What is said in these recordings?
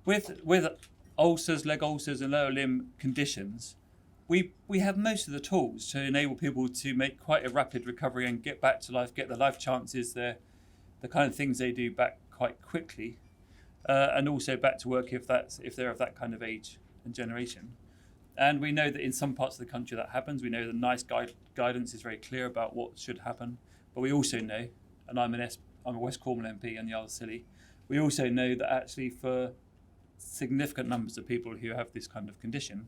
with ulcers, leg ulcers and lower limb conditions, we have most of the tools to enable people to make quite a rapid recovery and get back to life, get the life chances, the kind of things they do back quite quickly, and also back to work if they're of that kind of age and generation. And we know that in some parts of the country that happens. We know the NICE guidance is very clear about what should happen. But we also know, and I'm a West Cornwall MP and the Isles of Scilly, we also know that actually for significant numbers of people who have this kind of condition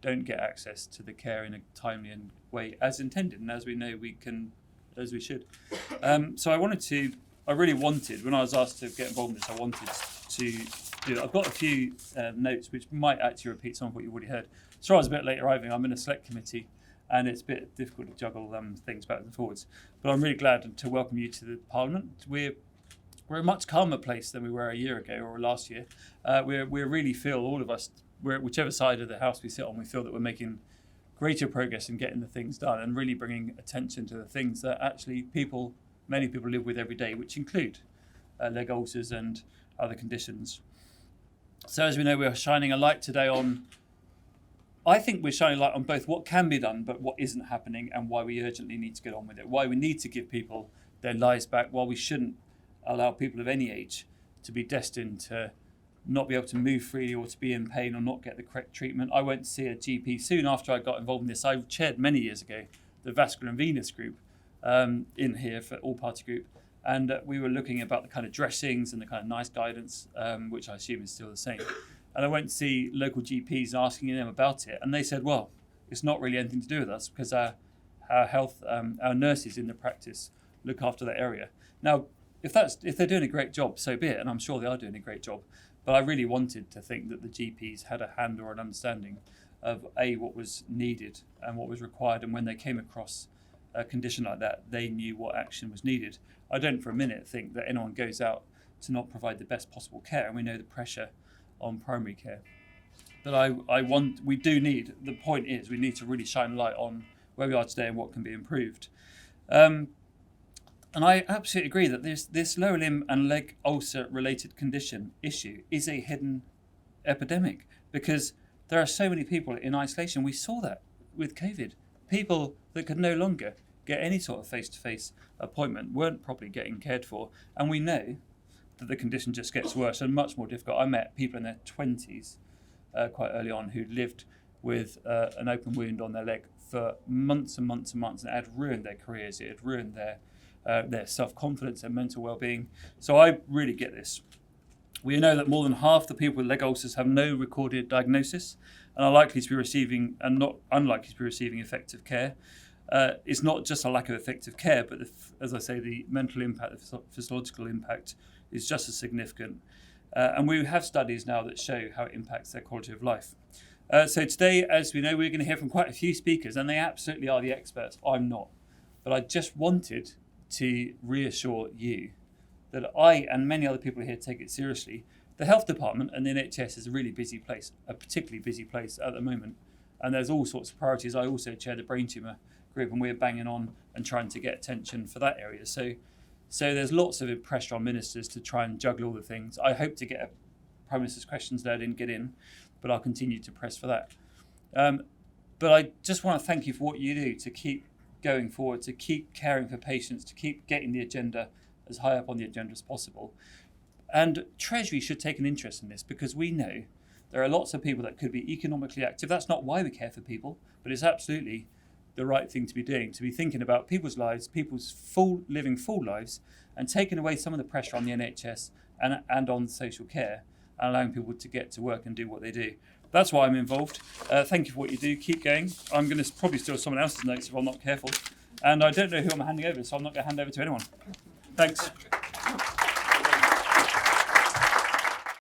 don't get access to the care in a timely way as intended, and as we know as we should. So I really wanted, when I was asked to get involved in this, I wanted to do that. I've got a few notes which might actually repeat some of what you've already heard. So I was a bit late arriving. I'm in a select committee, and it's a bit difficult to juggle things back and forwards. But I'm really glad to welcome you to the Parliament. We're a much calmer place than we were a year ago or last year. We really feel, all of us, whichever side of the house we sit on, we feel that we're making greater progress in getting the things done and really bringing attention to the things that actually many people live with every day, which include leg ulcers and other conditions. So as we know, we're shining a light today on, I think we're shining a light on both what can be done but what isn't happening, and why we urgently need to get on with it, why we need to give people their lives back, why we shouldn't allow people of any age to be destined to not be able to move freely or to be in pain or not get the correct treatment. I went to see a GP soon after I got involved in this. I chaired many years ago the vascular and venous group in here for all party group, and we were looking about the kind of dressings and the kind of NICE guidance, which I assume is still the same. And I went to see local GPs asking them about it, and they said, well, it's not really anything to do with us because our our nurses in the practice look after that area. Now, if they're doing a great job, so be it, and I'm sure they are doing a great job. But I really wanted to think that the GPs had a hand or an understanding of what was needed and what was required, and when they came across a condition like that, they knew what action was needed. I don't for a minute think that anyone goes out to not provide the best possible care, and we know the pressure on primary care. But the point is we need to really shine a light on where we are today and what can be improved. And I absolutely agree that this lower limb and leg ulcer related condition issue is a hidden epidemic, because there are so many people in isolation. We saw that with COVID. People that could no longer get any sort of face-to-face appointment weren't properly getting cared for. And we know that the condition just gets worse and much more difficult. I met people in their 20s quite early on who lived with an open wound on their leg for months and months and months, and it had ruined their careers. It had ruined their self-confidence and mental well-being. So I really get this. We know that more than half the people with leg ulcers have no recorded diagnosis and are likely to be receiving, and not unlikely to be receiving, effective care. It's not just a lack of effective care, but as I say, the mental impact, the physiological impact is just as significant. And we have studies now that show how it impacts their quality of life. So today, as we know, we're going to hear from quite a few speakers, and they absolutely are the experts. I'm not. But I just wanted to reassure you that I and many other people here take it seriously. The health department and the NHS is a really busy place, a particularly busy place at the moment. And there's all sorts of priorities. I also chair the brain tumour group, and we're banging on and trying to get attention for that area. So there's lots of pressure on ministers to try and juggle all the things. I hope to get a Prime Minister's questions there, didn't get in, but I'll continue to press for that. But I just want to thank you for what you do to keep going forward, to keep caring for patients, to keep getting the agenda as high up on the agenda as possible. And Treasury should take an interest in this, because we know there are lots of people that could be economically active. That's not why we care for people, but it's absolutely the right thing to be doing, to be thinking about people's lives, living full lives, and taking away some of the pressure on the NHS and on social care, and allowing people to get to work and do what they do. That's why I'm involved. Thank you for what you do. Keep going. I'm going to probably steal someone else's notes if I'm not careful. And I don't know who I'm handing over, so I'm not going to hand over to anyone. Thanks.